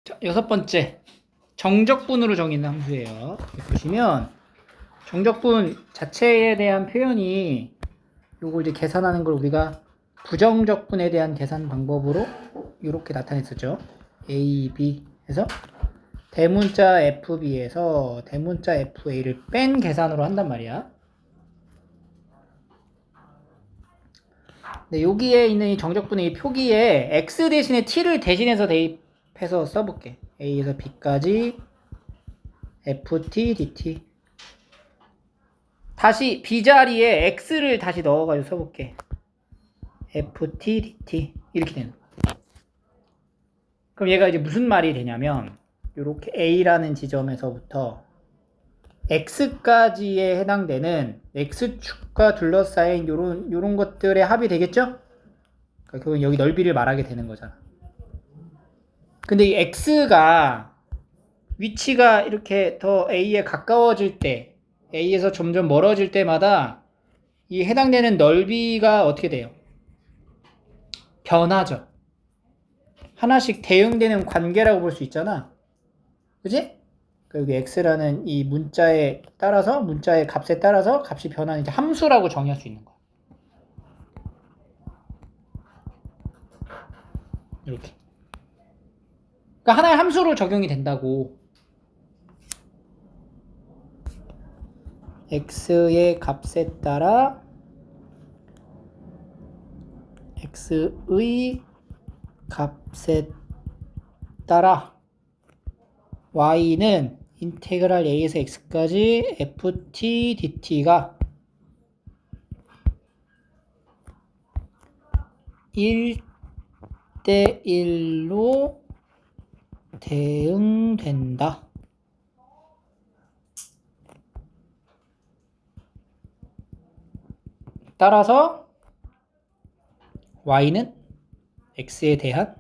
자, 여섯 번째. 정적분으로 정의는 함수예요. 여기 보시면 정적분 자체에 대한 표현이 요거 이제 계산하는 걸 우리가 부정적분에 대한 계산 방법으로 이렇게 나타냈었죠. A, B 해서 대문자 FB에서 대문자 FA를 뺀 계산으로 한단 말이야. 근데 여기에 있는 이 정적분의 이 표기에 X 대신에 T를 대신해서 대입해서 써볼게. A에서 B까지 FT, DT. 다시 B자리에 X를 다시 넣어가지고 써볼게. FT, DT. 이렇게 되는 거야. 그럼 얘가 이제 무슨 말이 되냐면, 이렇게 A라는 지점에서부터 X까지에 해당되는 X축과 둘러싸인 요런 것들의 합이 되겠죠? 그러니까 그건 여기 넓이를 말하게 되는 거잖아. 근데 이 X가 위치가 이렇게 더 A에 가까워질 때, A에서 점점 멀어질 때마다 이 해당되는 넓이가 어떻게 돼요? 변하죠. 하나씩 대응되는 관계라고 볼 수 있잖아. 그지? 여기 x라는 이 문자에 따라서, 문자의 값에 따라서 값이 변하는 이제 함수라고 정의할 수 있는 거야. 이렇게. 그러니까 하나의 함수로 적용이 된다고. x의 값에 따라 x의 값에 따라 y는 인테그랄 a에서 x까지 ft dt가 1대1로 대응된다. 따라서 y는 x에 대한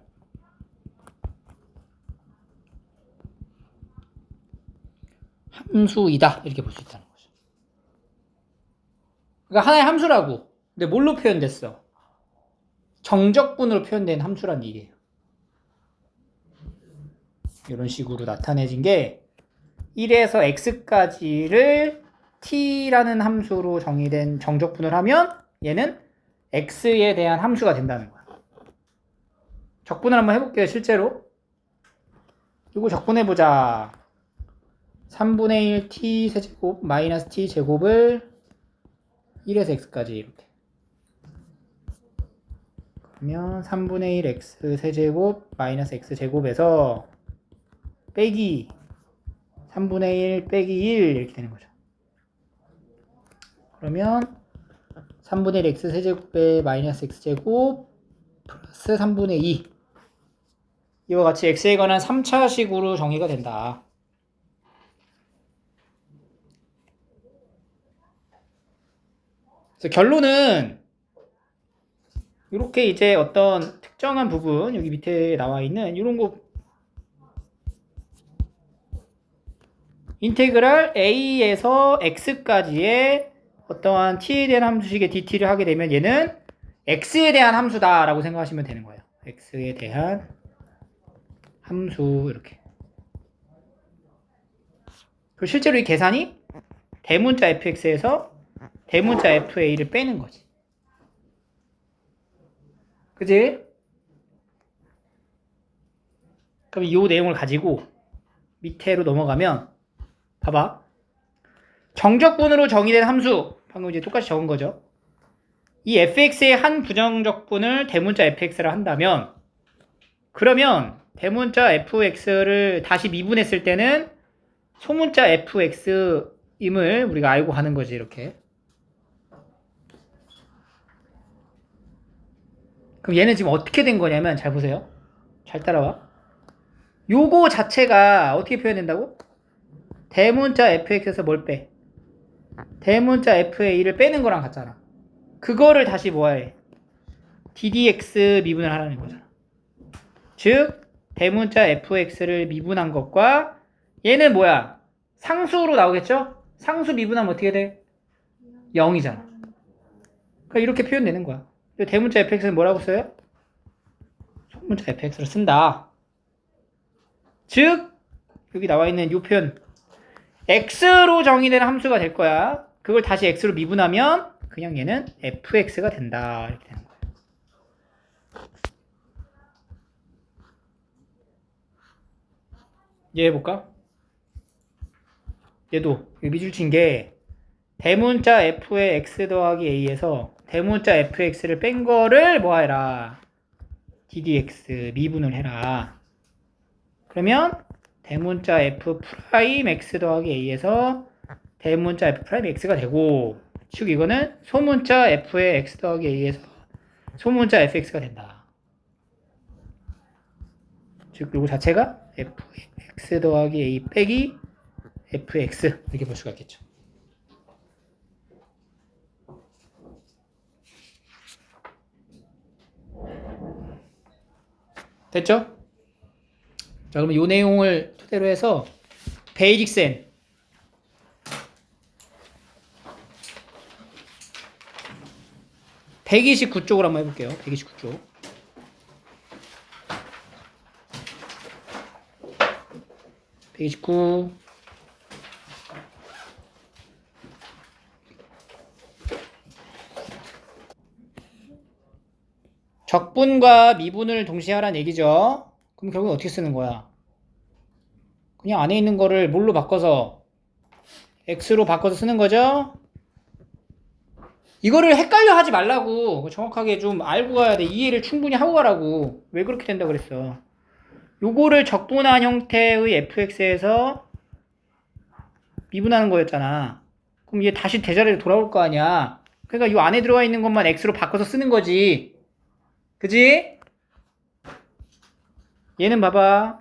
함수이다. 이렇게 볼 수 있다는 거죠. 그러니까 하나의 함수라고. 근데 뭘로 표현됐어? 정적분으로 표현된 함수란 얘기예요. 이런 식으로 나타내진 게 1에서 x까지를 t라는 함수로 정의된 정적분을 하면 얘는 x에 대한 함수가 된다는 거야. 적분을 한번 해볼게요. 실제로. 이거 적분해보자. 3분의 1 t 세제곱 마이너스 t 제곱을 1에서 x까지 이렇게. 그러면 3분의 1 x 세제곱 마이너스 x 제곱에서 빼기 3분의 1 빼기 1 이렇게 되는 거죠. 그러면 3분의 1 x 세제곱에 마이너스 x 제곱 플러스 3분의 2 이와 같이 x에 관한 3차식으로 정의가 된다. 그래서 결론은 이렇게 이제 어떤 특정한 부분 여기 밑에 나와 있는 이런 거 인테그랄 a에서 x까지의 어떠한 t에 대한 함수식의 dt를 하게 되면 얘는 x에 대한 함수다라고 생각하시면 되는 거예요. x에 대한 함수 이렇게. 그리고 실제로 이 계산이 대문자 fx에서 대문자 fa를 빼는 거지. 그지? 그럼 이 내용을 가지고 밑에로 넘어가면 봐봐. 정적분으로 정의된 함수 방금 이제 똑같이 적은 거죠. 이 fx의 한 부정적분을 대문자 fx라 한다면 그러면 대문자 fx를 다시 미분했을 때는 소문자 fx임을 우리가 알고 가는 거지. 이렇게. 그럼 얘는 지금 어떻게 된 거냐면 잘 보세요. 잘 따라와. 요거 자체가 어떻게 표현된다고? 대문자 fx에서 뭘 빼? 대문자 fa를 빼는 거랑 같잖아. 그거를 다시 뭐해? ddx 미분을 하라는 거잖아. 즉 대문자 fx를 미분한 것과 얘는 뭐야? 상수로 나오겠죠? 상수 미분하면 어떻게 돼? 0이잖아. 그러니까 이렇게 표현되는 거야. 대문자 fx는 뭐라고 써요? 소문자 fx를 쓴다. 즉 여기 나와 있는 이 표현 x로 정의되는 함수가 될 거야. 그걸 다시 x로 미분하면 그냥 얘는 fx가 된다. 이렇게 되는 거야. 얘 해볼까? 얘도 미줄친 게 대문자 f의 x 더하기 a에서 대문자 fx를 뺀 거를 뭐 해라? ddx 미분을 해라. 그러면 대문자 f 프라임 x 더하기 a에서 대문자 f 프라임 x가 되고, 즉 이거는 소문자 f의 x 더하기 a에서 소문자 fx가 된다. 즉 요거 자체가 fx 더하기 a 빼기 fx 이렇게 볼 수가 있겠죠. 됐죠? 자, 그러면 이 내용을 토대로 해서 베이직스 n 129쪽으로 한번 해볼게요. 129쪽. (129) 적분과 미분을 동시에 하라는 얘기죠. 그럼 결국은 어떻게 쓰는 거야? 그냥 안에 있는 거를 뭘로 바꿔서 x로 바꿔서 쓰는 거죠. 이거를 헷갈려 하지 말라고. 정확하게 좀 알고 가야 돼. 이해를 충분히 하고 가라고. 왜 그렇게 된다 그랬어? 요거를 적분한 형태의 fx에서 미분하는 거였잖아. 그럼 얘 다시 대자리로 돌아올 거 아니야. 그러니까 요 안에 들어가 있는 것만 x로 바꿔서 쓰는 거지. 그지? 얘는 봐봐.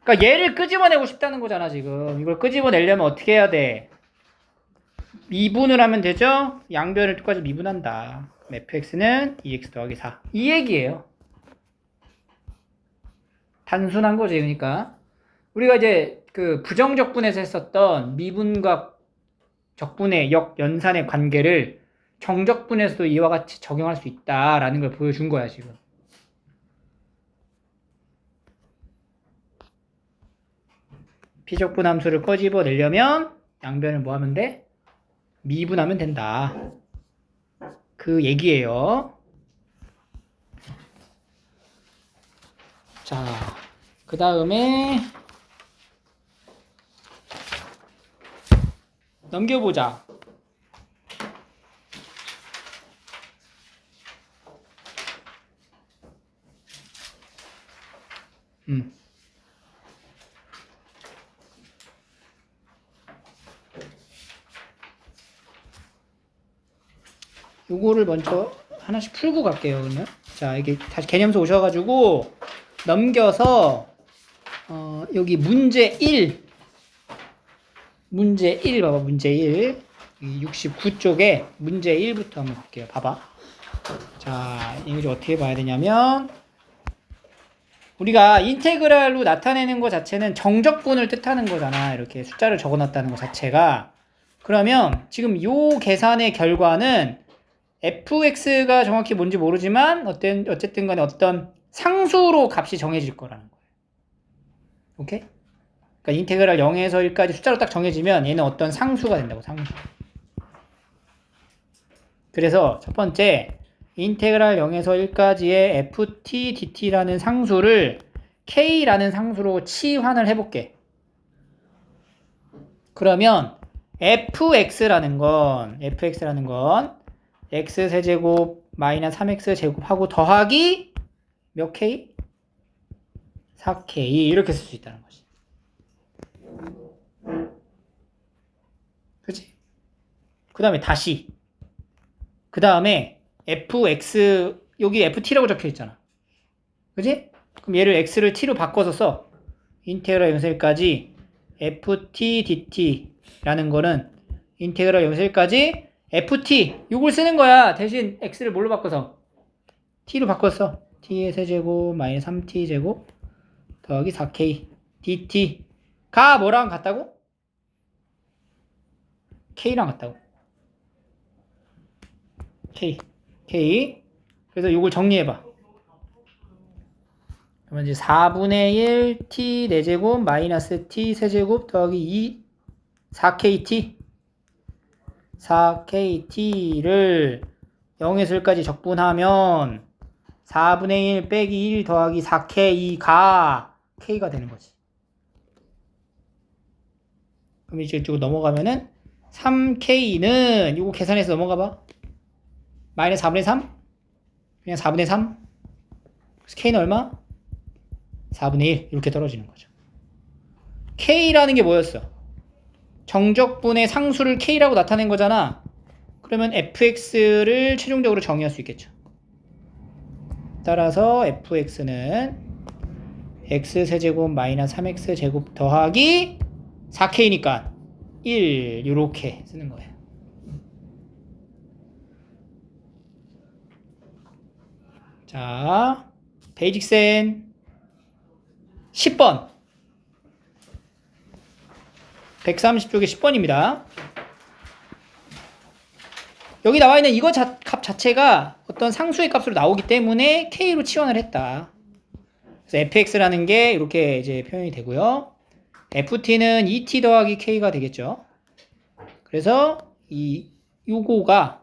그러니까 얘를 끄집어내고 싶다는 거잖아 지금. 이걸 끄집어내려면 어떻게 해야 돼? 미분을 하면 되죠? 양변을 똑같이 미분한다. fx는 2x 더하기 4. 이 얘기예요. 단순한 거지. 그러니까 우리가 이제 그 부정적분에서 했었던 미분과 적분의 역연산의 관계를 정적분에서도 이와 같이 적용할 수 있다라는 걸 보여준 거야 지금. 비적분 함수를 꺼집어내려면 양변을 뭐 하면 돼? 미분하면 된다. 그 얘기예요. 자, 그 다음에 넘겨보자. 요거를 먼저 하나씩 풀고 갈게요. 그러면 자, 이게 다시 개념서 오셔가지고 넘겨서 여기 문제 1 봐봐. 문제 1 69쪽에 문제 1부터 한번 볼게요. 봐봐. 자, 이거 어떻게 봐야 되냐면 우리가 인테그랄로 나타내는 것 자체는 정적분을 뜻하는 거잖아. 이렇게 숫자를 적어놨다는 것 자체가. 그러면 지금 요 계산의 결과는 fx가 정확히 뭔지 모르지만 어쨌든 간에 어떤 상수로 값이 정해질 거라는 거예요. 오케이? 그러니까 인테그랄 0에서 1까지 숫자로 딱 정해지면 얘는 어떤 상수가 된다고. 상수. 그래서 첫 번째 인테그랄 0에서 1까지의 ft dt라는 상수를 k라는 상수로 치환을 해볼게. 그러면 fx라는 건 x세제곱 마이너스 3x제곱하고 더하기 몇 k? 4k 이렇게 쓸 수 있다는 거지. 그치? 그 다음에 다시 그 다음에 fx 여기 ft라고 적혀있잖아. 그치? 그럼 얘를 x를 t로 바꿔서 써. 인테그랄 0에서 1까지 ft dt라는 거는 인테그랄 0에서 1까지 ft 요걸 쓰는 거야. 대신 x를 뭘로 바꿔서? t로 바꿨어. t의 세제곱 마이너스 3t 제곱 더하기 4k dt가 뭐랑 같다고? k랑 같다고. k 그래서 요걸 정리해봐. 그러면 이제 4분의 1 t 4제곱 마이너스 t 세제곱 더하기 2 4kt 4kt를 0에서 1까지 적분하면 4분의 1 빼기 1 더하기 4k가 k가 되는 거지. 그럼 이제 이쪽으로 넘어가면은 3k는 이거 계산해서 넘어가봐. 마이너스 4분의 3? 그냥 4분의 3? 그래서 k는 얼마? 4분의 1 이렇게 떨어지는 거죠. k라는 게 뭐였어? 정적분의 상수를 k라고 나타낸 거잖아. 그러면 fx를 최종적으로 정의할 수 있겠죠. 따라서 fx는 x세제곱 마이너스 3x제곱 더하기 4k니까 1 이렇게 쓰는 거예요. 자, 베이직센 10번 130쪽에 10번입니다. 여기 나와 있는 이거 값 자체가 어떤 상수의 값으로 나오기 때문에 k로 치환을 했다. 그래서 fx라는 게 이렇게 이제 표현이 되고요. ft는 2t 더하기 k가 되겠죠. 그래서 요거가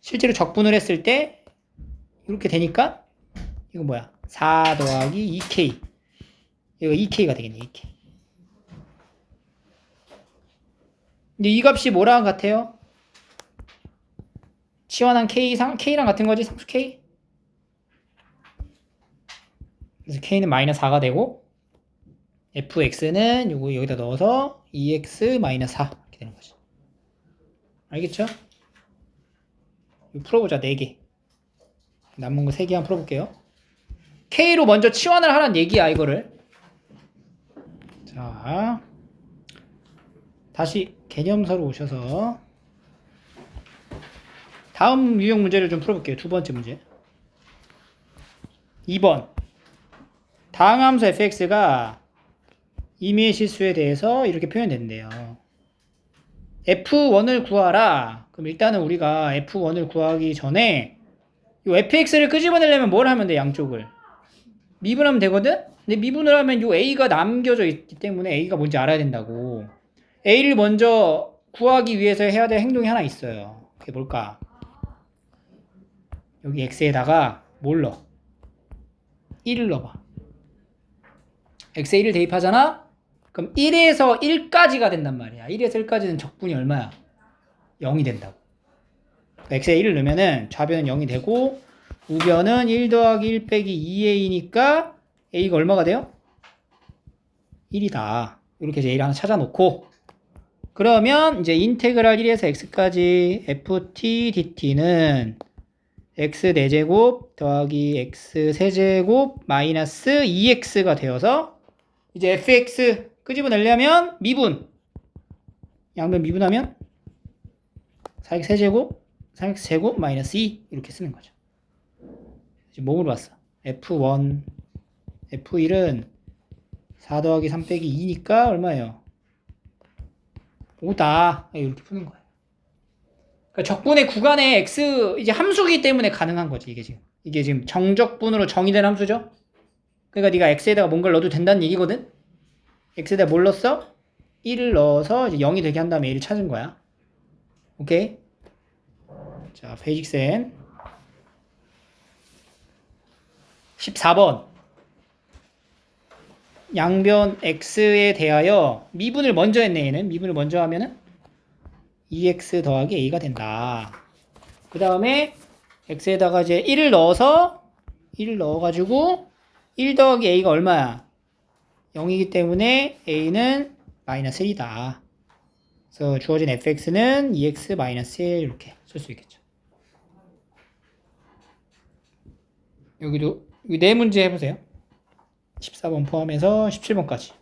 실제로 적분을 했을 때 이렇게 되니까 이거 뭐야? 4 더하기 2k. 이거 2k가 되겠네. 2k. 근데 이 값이 뭐랑 같아요? 치환한 k랑 같은 거지? 상수 k? 그래서 k는 마이너스 4가 되고 fx는 요거 여기다 넣어서 2x 마이너스 4 이렇게 되는 거지. 알겠죠? 이거 풀어보자. 4개. 남은 거 3개 한번 풀어볼게요. k로 먼저 치환을 하란 얘기야, 이거를. 자, 다시 개념서로 오셔서 다음 유형 문제를 좀 풀어볼게요. 두 번째 문제. 2번. 다항함수 fx가 임의의 실수에 대해서 이렇게 표현된대요. f1을 구하라. 그럼 일단은 우리가 f1을 구하기 전에 이 fx를 끄집어내려면 뭘 하면 돼? 양쪽을 미분하면 되거든? 근데 미분을 하면 이 a가 남겨져 있기 때문에 a가 뭔지 알아야 된다고. a를 먼저 구하기 위해서 해야 될 행동이 하나 있어요. 그게 뭘까? 여기 x에다가 뭘 넣어? 1을 넣어봐. x에 1을 대입하잖아? 그럼 1에서 1까지가 된단 말이야. 1에서 1까지는 적분이 얼마야? 0이 된다고. x에 1을 넣으면은 좌변은 0이 되고 우변은 1 더하기 1 빼기 2a니까 a가 얼마가 돼요? 1이다. 이렇게 이제 a를 하나 찾아놓고 그러면 이제 인테그랄 1에서 x까지 ft dt는 x 4제곱 더하기 x 세제곱 마이너스 2x가 되어서 이제 fx 끄집어내려면 미분 양변 미분하면 4x 세제곱 3x 제곱 마이너스 2 이렇게 쓰는 거죠. 지금 몸으로 봤어. f1 f1은 4 더하기 3 빼기 2니까 얼마예요? 5다. 이렇게 푸는 거예요. 그러니까 적분의 구간에 x 이제 함수기 때문에 가능한 거지. 이게 지금 정적분으로 정의된 함수죠. 그러니까 네가 x에다가 뭔가를 넣어도 된다는 얘기거든. x에다 뭘 넣었어? 1을 넣어서 이제 0이 되게 한 다음에 1을 찾은 거야. 오케이? 자, 베이직센 14번 양변 x에 대하여 미분을 먼저 했네. 얘는 미분을 먼저 하면은 2x 더하기 a가 된다. 그 다음에 x에다가 이제 1을 넣어가지고 1 더하기 a가 얼마야? 0이기 때문에 a는 마이너스 1이다. 그래서 주어진 fx는 2x 마이너스 1 이렇게 쓸 수 있겠죠. 여기도 여기 네 문제 해보세요. 14번 포함해서 17번까지.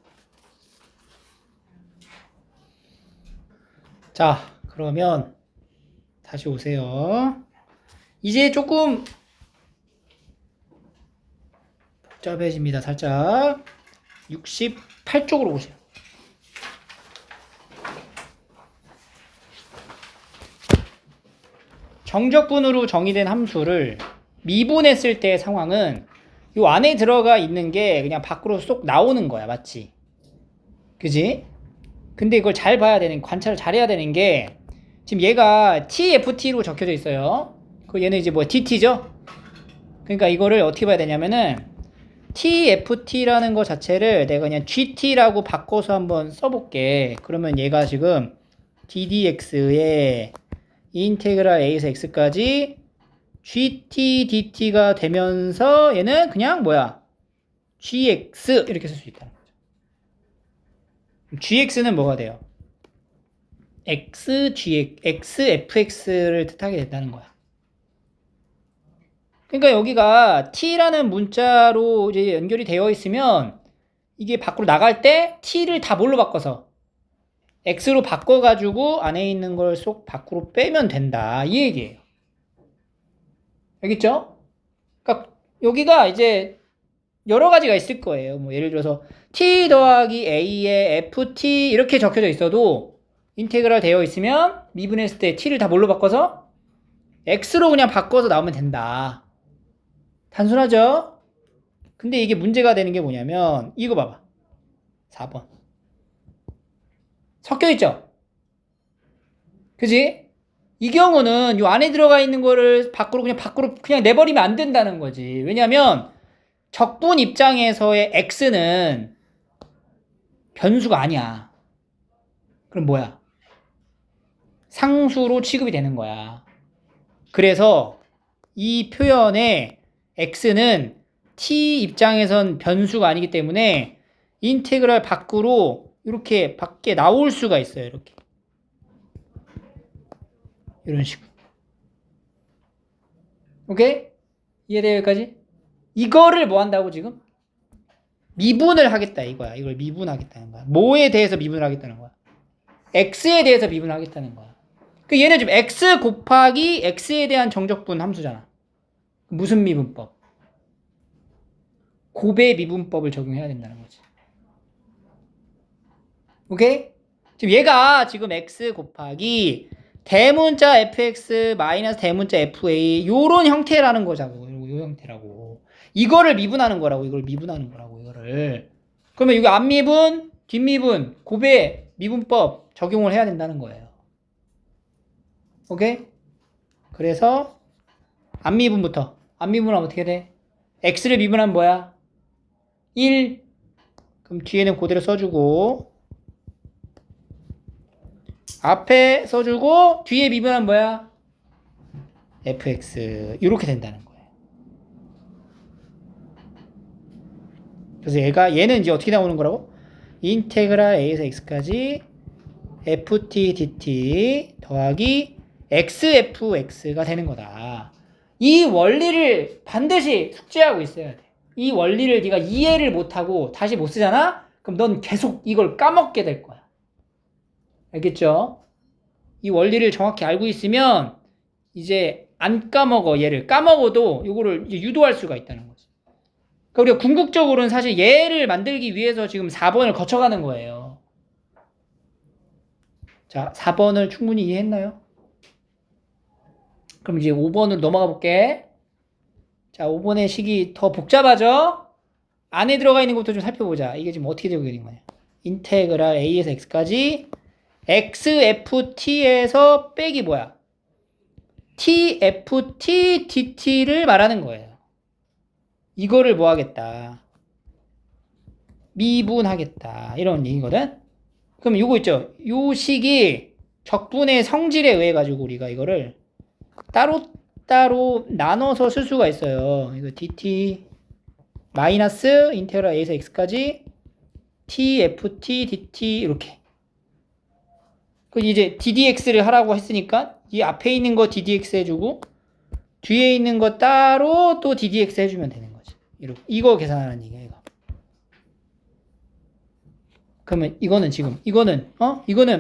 자, 그러면 다시 오세요. 이제 조금 복잡해집니다. 살짝 68쪽으로 오세요. 정적분으로 정의된 함수를 미분했을 때의 상황은 요 안에 들어가 있는 게 그냥 밖으로 쏙 나오는 거야. 맞지? 그지? 근데 이걸 잘 봐야 되는, 관찰을 잘 해야 되는 게, 지금 얘가 TFT로 적혀져 있어요. 그 얘는 이제 뭐 DT죠? 그러니까 이거를 어떻게 봐야 되냐면은, TFT라는 거 자체를 내가 그냥 GT라고 바꿔서 한번 써볼게. 그러면 얘가 지금 DDX에 인테그랄 A에서 X까지 GT, DT가 되면서 얘는 그냥 뭐야? GX 이렇게 쓸 수 있다는 거죠. GX는 뭐가 돼요? XFX를 뜻하게 된다는 거야. 그러니까 여기가 T라는 문자로 이제 연결이 되어 있으면 이게 밖으로 나갈 때 T를 다 뭘로 바꿔서 X로 바꿔가지고 안에 있는 걸 쏙 밖으로 빼면 된다. 이 얘기예요. 알겠죠? 그러니까 여기가 이제 여러 가지가 있을 거예요. 뭐 예를 들어서 T 더하기 A에 FT 이렇게 적혀져 있어도 인테그랄 되어 있으면 미분했을 때 T를 다 뭘로 바꿔서 X로 그냥 바꿔서 나오면 된다. 단순하죠? 근데 이게 문제가 되는 게 뭐냐면 이거 봐봐. 4번. 섞여 있죠? 그지? 이 경우는 요 안에 들어가 있는 거를 밖으로 그냥 내버리면 안 된다는 거지. 왜냐면 적분 입장에서의 x는 변수가 아니야. 그럼 뭐야? 상수로 취급이 되는 거야. 그래서 이 표현의 x는 t 입장에선 변수가 아니기 때문에 인테그랄 밖으로 이렇게 밖에 나올 수가 있어요. 이렇게. 이런 식으로. 오케이? 이해돼요, 여기까지? 이거를 뭐 한다고 지금? 미분을 하겠다 이거야. 이걸 미분하겠다는 거야. 뭐에 대해서 미분을 하겠다는 거야? x에 대해서 미분을 하겠다는 거야. 그 얘는 지금 x 곱하기 x에 대한 정적분 함수잖아. 무슨 미분법? 곱의 미분법을 적용해야 된다는 거지. 오케이? 지금 얘가 지금 x 곱하기 대문자 fx 마이너스 대문자 fa 요런 형태라는 거자고. 요 형태라고. 이거를 미분하는 거라고. 이걸 미분하는 거라고. 이거를. 그러면 이거 앞미분, 뒷미분, 곱의 미분법 적용을 해야 된다는 거예요. 오케이? 그래서 앞미분부터. 앞미분하면 어떻게 돼? x를 미분하면 뭐야? 1. 그럼 뒤에는 그대로 써주고 앞에 써주고 뒤에 미분하면 뭐야? fx 이렇게 된다는 거예요. 그래서 얘는 이제 어떻게 나오는 거라고? 인테그랄 a에서 x까지 ft dt 더하기 xfx가 되는 거다. 이 원리를 반드시 숙지하고 있어야 돼. 이 원리를 네가 이해를 못하고 다시 못 쓰잖아? 그럼 넌 계속 이걸 까먹게 될 거야. 알겠죠? 이 원리를 정확히 알고 있으면 이제 안 까먹어. 얘를 까먹어도 이거를 유도할 수가 있다는 거지. 그러니까 우리가 궁극적으로는 사실 얘를 만들기 위해서 지금 4번을 거쳐가는 거예요. 자, 4번을 충분히 이해했나요? 그럼 이제 5번으로 넘어가 볼게. 자, 5번의 식이 더 복잡하죠? 안에 들어가 있는 것부터 좀 살펴보자. 이게 지금 어떻게 되고 있는 거냐. 인테그랄 a에서 x까지 xft에서 빼기 뭐야? tft dt를 말하는 거예요. 이거를 뭐 하겠다? 미분하겠다. 이런 얘기거든? 그럼 요거 있죠? 요 식이 적분의 성질에 의해 가지고 우리가 이거를 따로 나눠서 쓸 수가 있어요. 이거 dt 마이너스 인테그랄 a에서 x까지 tft dt 이렇게. 그 이제 ddx를 하라고 했으니까 이 앞에 있는 거 ddx 해주고 뒤에 있는 거 따로 또 ddx 해주면 되는 거지. 이렇게. 이거 계산하는 얘기야, 이거. 그러면 이거는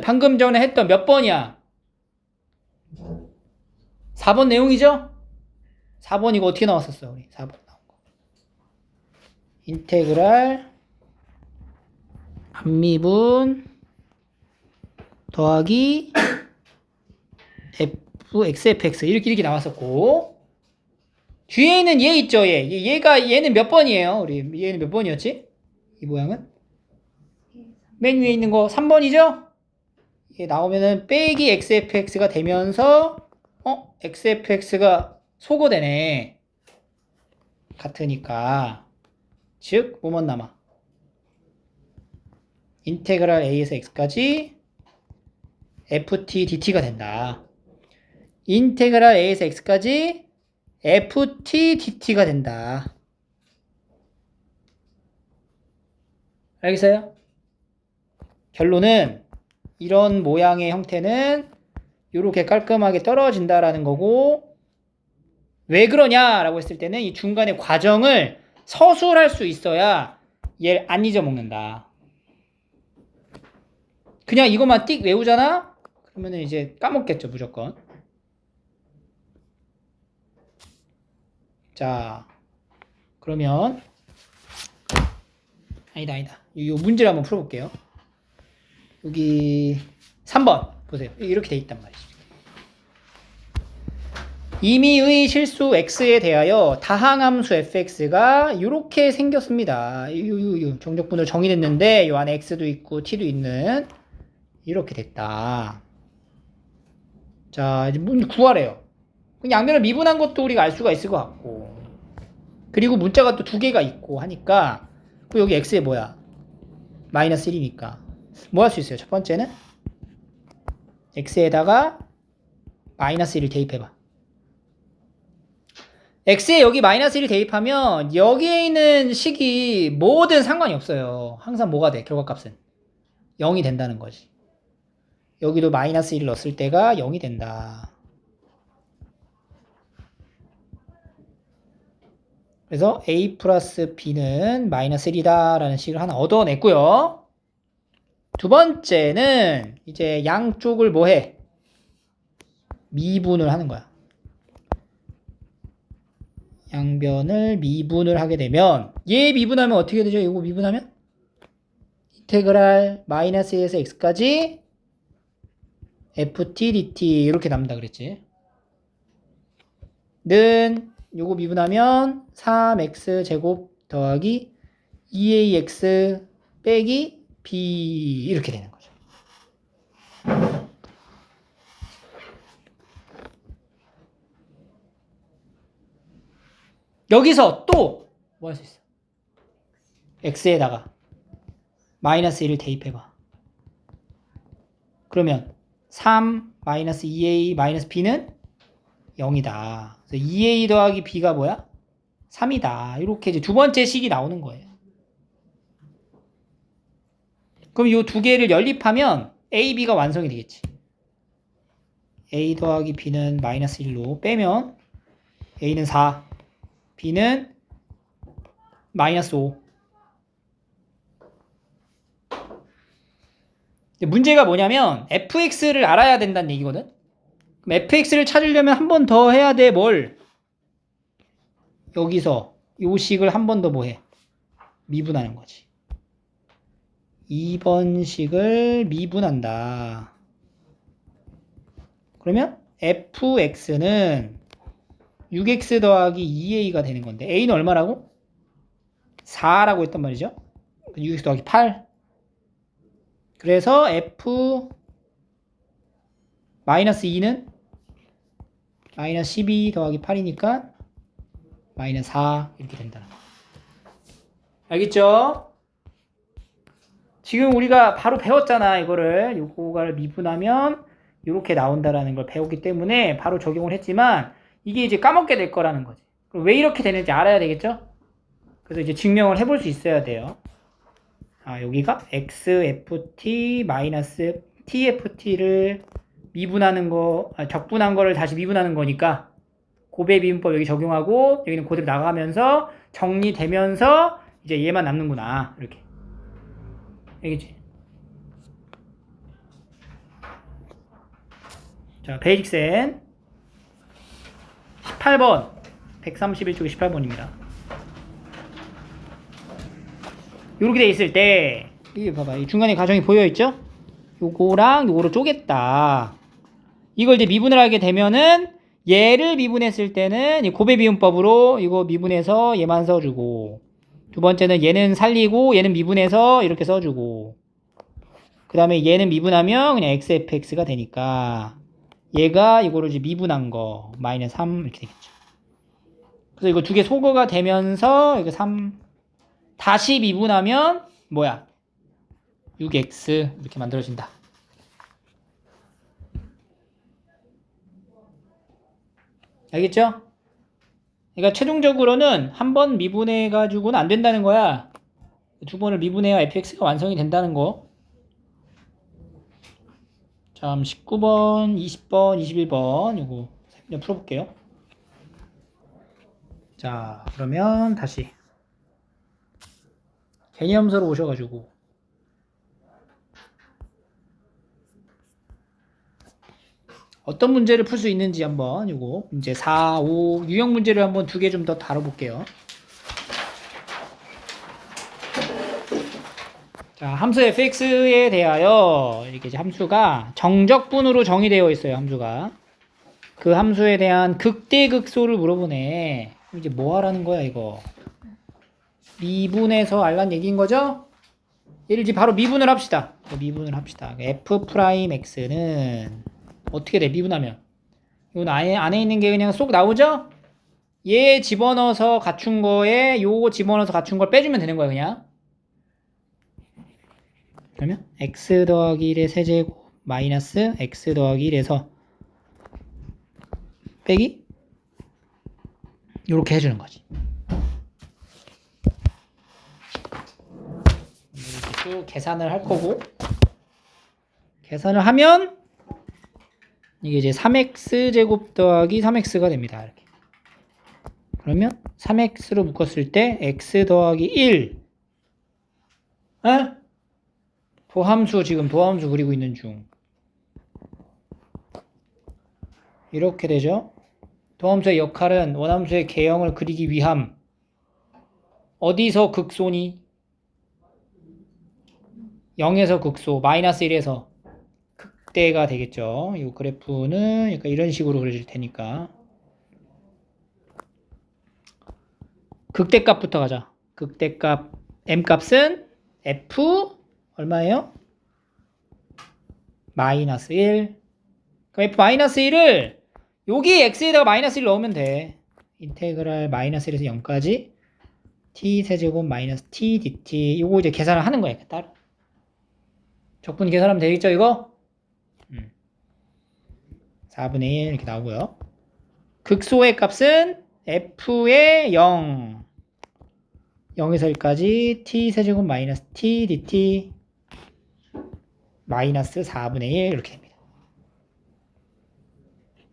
방금 전에 했던 몇 번이야? 4번 내용이죠? 4번 이거 어떻게 나왔었어, 우리? 4번 나온 거. 인테그랄 앞미분 더하기 xfx 이렇게 나왔었고 뒤에 있는 얘 있죠, 얘는 몇 번이에요? 얘는 몇 번이었지? 이 모양은? 맨 위에 있는 거 3번이죠? 얘 나오면은 빼기 xfx가 되면서 xfx가 소거되네. 같으니까. 즉, 뭐만 남아? 인테그랄 a에서 x까지 ft dt가 된다. 인테그랄 a에서 x까지 ft dt가 된다. 알겠어요? 결론은 이런 모양의 형태는 이렇게 깔끔하게 떨어진다라는 거고, 왜 그러냐라고 했을 때는 이 중간에 과정을 서술할 수 있어야 얘를 안 잊어먹는다. 그냥 이것만 띡 외우잖아? 그러면은 이제 까먹겠죠, 무조건. 자, 그러면 아니다. 이 문제를 한번 풀어볼게요. 여기 3번 보세요. 이렇게 돼 있단 말이죠. 임의의 실수 x에 대하여 다항함수 fx가 이렇게 생겼습니다. 정적분으로 정의됐는데 이 안에 x도 있고 t도 있는 이렇게 됐다. 자, 이제 구하래요. 양변을 미분한 것도 우리가 알 수가 있을 것 같고, 그리고 문자가 또 두 개가 있고 하니까 여기 x에 뭐야? 마이너스 1이니까 뭐 할 수 있어요? 첫 번째는 x에다가 마이너스 1을 대입해봐. x에 여기 마이너스 1을 대입하면 여기에 있는 식이 뭐든 상관이 없어요. 항상 뭐가 돼? 결과값은 0이 된다는 거지. 여기도 마이너스 1을 넣었을 때가 0이 된다. 그래서 a 플러스 b는 마이너스 1이다 라는 식을 하나 얻어냈고요. 두 번째는 이제 양쪽을 뭐해? 미분을 하는 거야. 양변을 미분을 하게 되면 얘 미분하면 어떻게 되죠? 이거 미분하면 인테그랄 마이너스 1에서 x까지 ft dt 이렇게 남는다 그랬지. 는 요거 미분하면 3x 제곱 더하기 2ax 빼기 b 이렇게 되는 거죠. 여기서 또 뭐 할 수 있어? x에다가 마이너스 1을 대입해봐. 그러면 3 마이너스 2a 마이너스 b는 0이다. 그래서 2a 더하기 b가 뭐야? 3이다. 이렇게 이제 두 번째 식이 나오는 거예요. 그럼 이 두 개를 연립하면 a, b가 완성이 되겠지. a 더하기 b는 마이너스 1로 빼면 a는 4, b는 마이너스 5. 문제가 뭐냐면 fx를 알아야 된다는 얘기거든. 그럼 fx를 찾으려면 한 번 더 해야 돼. 뭘? 여기서 요 식을 한 번 더 뭐해? 미분하는 거지. 2번 식을 미분한다. 그러면 fx는 6x 더하기 2a가 되는 건데 a는 얼마라고? 4라고 했단 말이죠. 6x 더하기 8. 그래서 f 마이너스 2는 마이너스 12 더하기 8이니까 마이너스 4 이렇게 된다. 알겠죠? 지금 우리가 바로 배웠잖아. 이거를 요거를 미분하면 이렇게 나온다라는 걸 배웠기 때문에 바로 적용을 했지만 이게 이제 까먹게 될 거라는 거지. 그럼 왜 이렇게 되는지 알아야 되겠죠? 그래서 이제 증명을 해볼 수 있어야 돼요. 여기가 xft 마이너스 tft를 미분하는 거, 적분한 거를 다시 미분하는 거니까 고배 미분법 여기 적용하고 여기는 그대로 나가면서 정리되면서 이제 얘만 남는구나. 이렇게. 알겠지? 자, 베이직센 18번 131쪽에 18번입니다. 요렇게 돼 있을 때 이게 봐봐. 이 중간에 가정이 보여있죠? 요거랑 요거로 쪼갰다. 이걸 이제 미분을 하게 되면은 얘를 미분했을 때는 이 곱의 미분법으로 이거 미분해서 얘만 써주고, 두 번째는 얘는 살리고 얘는 미분해서 이렇게 써주고, 그 다음에 얘는 미분하면 그냥 xfx가 되니까 얘가 이거를 이제 미분한 거 마이너스 3 이렇게 되겠죠. 그래서 이거 두 개 소거가 되면서 이거 3 다시 미분하면 뭐야? 6x 이렇게 만들어진다. 알겠죠? 그러니까 최종적으로는 한 번 미분해 가지고는 안 된다는 거야. 두 번을 미분해야 fx가 완성이 된다는 거. 자, 19번, 20번, 21번 요거 그냥 풀어볼게요. 자, 그러면 다시 개념서로 오셔가지고 어떤 문제를 풀 수 있는지 한번 요거 문제 4, 5 유형 문제를 한번 두 개 좀 더 다뤄볼게요. 자, 함수 fx에 대하여 이렇게 이제 함수가 정적분으로 정의되어 있어요. 함수가 그 함수에 대한 극대극소를 물어보네. 이제 뭐 하라는 거야 이거? 미분해서 알란 얘기인 거죠? 얘를 이제 바로 미분을 합시다. 미분을 합시다. f'x는 어떻게 돼? 미분하면 이건 안에 있는 게 그냥 쏙 나오죠? 얘 집어넣어서 갖춘 거에 요거 집어넣어서 갖춘 걸 빼주면 되는 거야 그냥. 그러면 x 더하기 1의 세제곱 마이너스 x 더하기 1에서 빼기 요렇게 해주는 거지. 이렇게 쭉 계산을 할 거고, 계산을 하면 이게 이제 3x 제곱 더하기 3x가 됩니다. 이렇게. 그러면 3x로 묶었을 때 x 더하기 1 도함수 지금 도함수 그리고 있는 중 이렇게 되죠. 도함수의 역할은 원함수의 개형을 그리기 위함. 어디서 극소니? 0에서 극소 마이너스 1에서 극대가 되겠죠. 이 그래프는 약간 이런 식으로 그려질 테니까 극대값부터 가자. 극대값 m값은 f 얼마예요? 마이너스 1. 그럼 f 마이너스 1을 여기 x에다가 마이너스 1 넣으면 돼. 인테그랄 마이너스 1에서 0까지 t 세제곱 마이너스 t dt. 이거 이제 계산을 하는 거야. 따로. 적분 계산하면 되겠죠 이거? 4분의 1 이렇게 나오고요. 극소의 값은 f의 0 0에서 1까지 t 세제곱 마이너스 t dt 마이너스 4분의 1 이렇게 됩니다.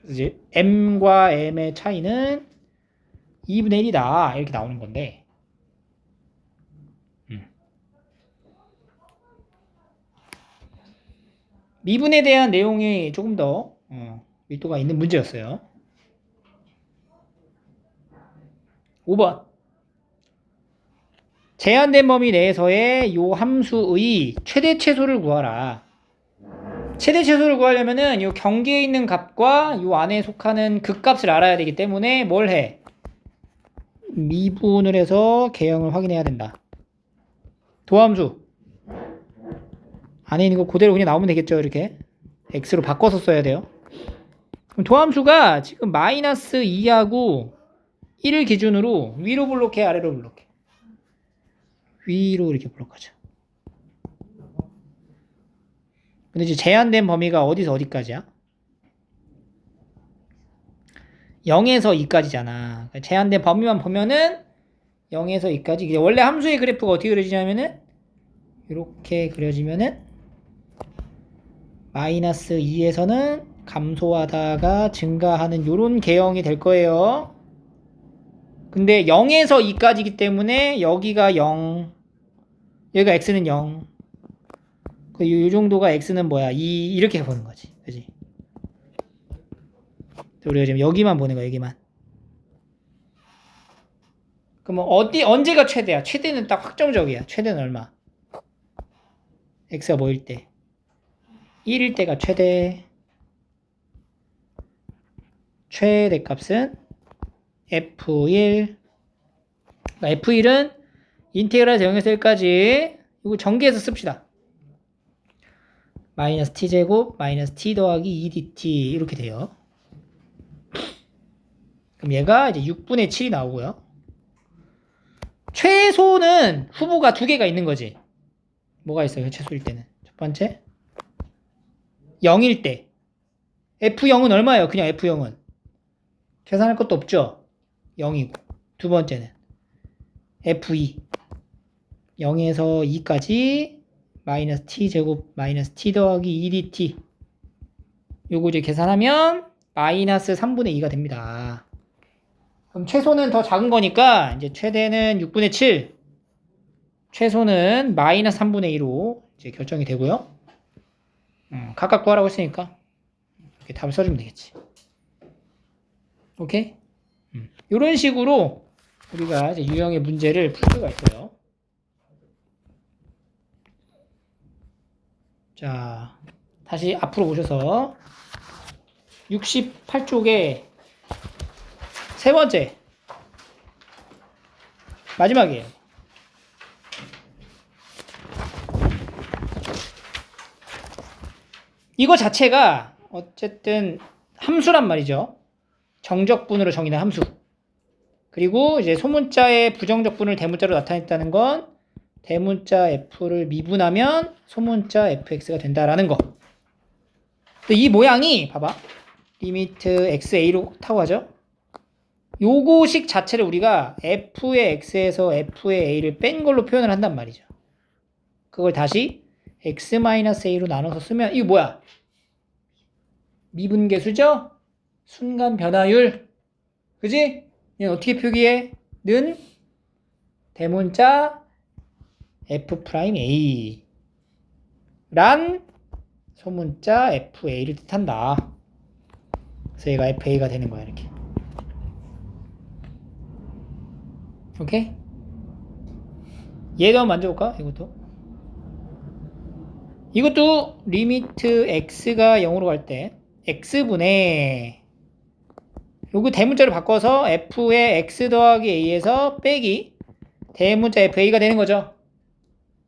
그래서 이제 m과 m의 차이는 2분의 1이다 이렇게 나오는 건데, 미분에 대한 내용이 조금 더 밀도가 있는 문제였어요. 5번 제한된 범위 내에서의 요 함수의 최대 최소를 구하라. 최대 최소를 구하려면은 요 경계에 있는 값과 요 안에 속하는 극값을 알아야 되기 때문에 뭘 해? 미분을 해서 개형을 확인해야 된다. 도함수 안에 있는 거 그대로 그냥 나오면 되겠죠. 이렇게 x로 바꿔서 써야 돼요. 그럼 도함수가 지금 마이너스 2하고 1을 기준으로 위로 블록해 아래로 블록해? 위로 이렇게 블록하죠. 근데 이제 제한된 범위가 어디서 어디까지야? 0에서 2까지잖아. 제한된 범위만 보면은 0에서 2까지. 원래 함수의 그래프가 어떻게 그려지냐면은 이렇게 그려지면은 마이너스 2에서는 감소하다가 증가하는 요런 개형이 될 거예요. 근데 0에서 2까지이기 때문에 여기가 0, 여기가 x는 0. 요 정도가 x는 뭐야? 2 이렇게 보는 거지. 그지? 우리가 지금 여기만 보는 거야, 여기만. 그럼 언제가 최대야? 최대는 딱 확정적이야. 최대는 얼마? x가 뭐일 때? 1일 때가 최대. 최대값은 F1. F1은 인테그랄에서 0에서 1까지 이거 전개해서 씁시다. 마이너스 t제곱 마이너스 t 더하기 2dt 이렇게 돼요. 그럼 얘가 이제 6분의 7이 나오고요. 최소는 후보가 두 개가 있는 거지. 뭐가 있어요? 최소일 때는. 첫 번째 0일 때 F0은 얼마예요? 그냥 F0은 계산할 것도 없죠. 0이고. 두 번째는 F2 0에서 2까지 마이너스 t제곱 마이너스 t 더하기 2dt 요거 이제 계산하면 마이너스 3분의 2가 됩니다. 그럼 최소는 더 작은 거니까 이제 최대는 6분의 7 최소는 마이너스 3분의 2로 이제 결정이 되고요. 각각 구하라고 했으니까 이렇게 답을 써주면 되겠지. 오케이? 이런 식으로 우리가 이제 유형의 문제를 풀 수가 있어요. 자, 다시 앞으로 보셔서 68쪽에 세 번째 마지막이에요. 이거 자체가 어쨌든 함수란 말이죠. 정적분으로 정의된 함수. 그리고 이제 소문자의 부정적분을 대문자로 나타냈다는 건 대문자 f를 미분하면 소문자 fx가 된다라는 거. 근데 이 모양이 봐봐. 리미트 xa로 타고 하죠. 요거식 자체를 우리가 f의 x에서 f의 a를 뺀 걸로 표현을 한단 말이죠. 그걸 다시 x-a로 나눠서 쓰면 이거 뭐야? 미분계수죠? 순간 변화율. 그지? 얘는 어떻게 표기해? 는 대문자 f'A 란 소문자 FA를 뜻한다. 그래서 얘가 FA가 되는 거야, 이렇게. 오케이? 얘도 한번 만져볼까? 이것도 리미트 x가 0으로 갈 때 x분의 요거 대문자로 바꿔서 f의 x 더하기 a에서 빼기 대문자 fa가 되는 거죠.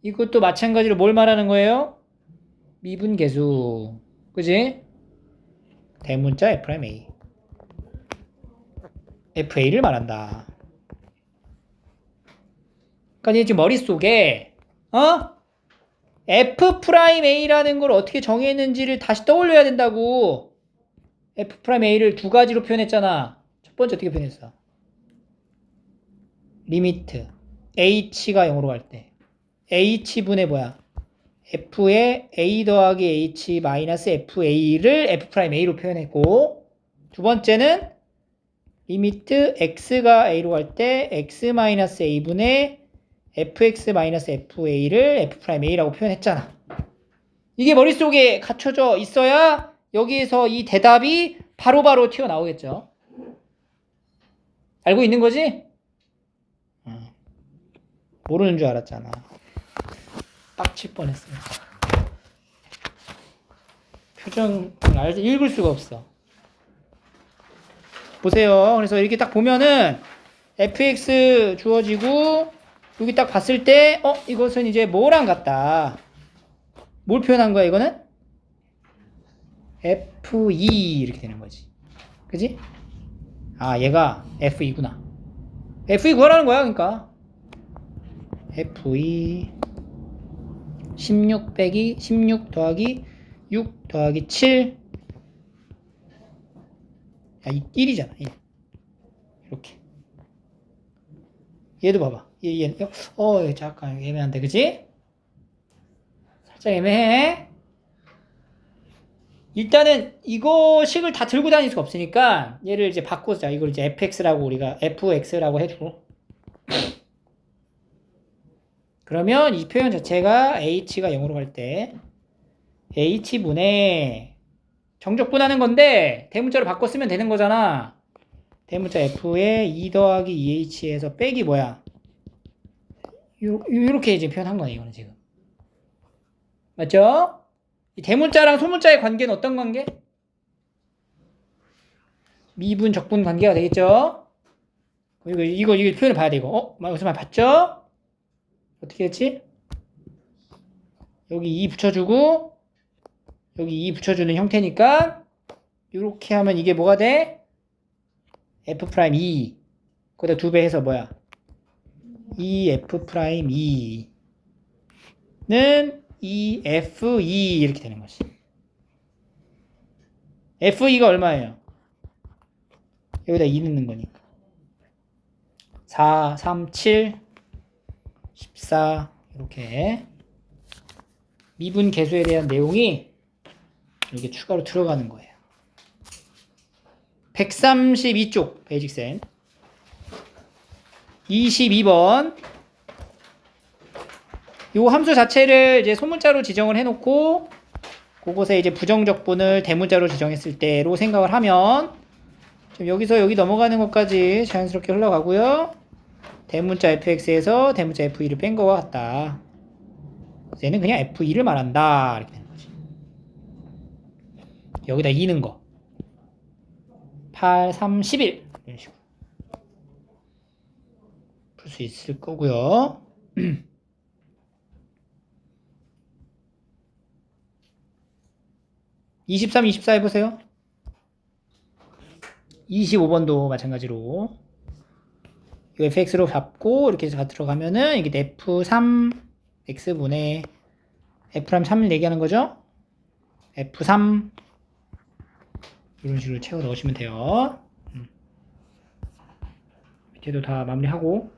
이것도 마찬가지로 뭘 말하는 거예요? 미분계수. 그지? 대문자 f'A FA를 말한다. 그러니까 지금 머릿속에 f'A라는 걸 어떻게 정의했는지를 다시 떠올려야 된다고. f'A를 두 가지로 표현했잖아. 첫 번째 어떻게 표현했어? 리미트 h가 0으로 갈 때 h분의 뭐야? f의 a 더하기 h 마이너스 fa를 f'A로 표현했고, 두 번째는 리미트 x가 a로 갈 때 x 마이너스 a분의 fx 마이너스 fa를 f'A라고 표현했잖아. 이게 머릿속에 갖춰져 있어야 여기에서 이 대답이 바로바로 튀어나오겠죠. 알고 있는 거지? 모르는 줄 알았잖아. 빡칠 뻔했어요. 표정 읽을 수가 없어. 보세요. 그래서 이렇게 딱 보면은 fx 주어지고 여기 딱 봤을 때 이것은 이제 뭐랑 같다. 뭘 표현한 거야 이거는? F2 이렇게 되는 거지. 그지? 아 얘가 F2구나. F2 구하라는 거야 그러니까. F2 16 빼기 16 더하기 6 더하기 7. 야, 이 1이잖아. 1. 이렇게. 얘도 봐봐. 얘는 잠깐 애매한데, 그치? 살짝 애매해. 일단은 이거 식을 다 들고 다닐 수가 없으니까 얘를 이제 바꾸자. 이걸 이제 fx라고 우리가 fx라고 해주고. 그러면 이 표현 자체가 h가 0으로 갈 때 h분의 정적분하는 건데 대문자로 바꿔 쓰면 되는 거잖아. 대문자 f의 2 더하기 2h에서 빼기 뭐야? 요렇게 이제 표현한 거네 이거는 지금. 맞죠? 이 대문자랑 소문자의 관계는 어떤 관계? 미분 적분 관계가 되겠죠? 이거 표현을 봐야 돼, 이거. 여기서 말 봤죠? 어떻게 했지? 여기 2 붙여주고, 여기 2 붙여주는 형태니까, 이렇게 하면 이게 뭐가 돼? F'2. 거기다 2배 해서 뭐야? 2F'2는 2F2 이렇게 되는 거지. F2가 얼마예요? 여기다 2 넣는 거니까. 4, 3, 7, 14 이렇게 미분 계수에 대한 내용이 이렇게 추가로 들어가는 거예요. 132쪽 베이직센 22번 요 함수 자체를 이제 소문자로 지정을 해놓고 그곳에 이제 부정적분을 대문자로 지정했을 때로 생각을 하면 지금 여기서 여기 넘어가는 것까지 자연스럽게 흘러가고요. 대문자 fx에서 대문자 f2를 뺀 거와 같다. 얘는 그냥 f2를 말한다. 이렇게 되는 거지. 여기다 2 넣은 거. 8, 3, 11 이런 식으로 풀 수 있을 거고요. 23, 24 해보세요. 25번도 마찬가지로 이 fx로 잡고 이렇게 해서 들어가면은 이게 f3 x분의 f'을 3을 얘기하는 거죠. f3 이런 식으로 채워 넣으시면 돼요. 밑에도 다 마무리하고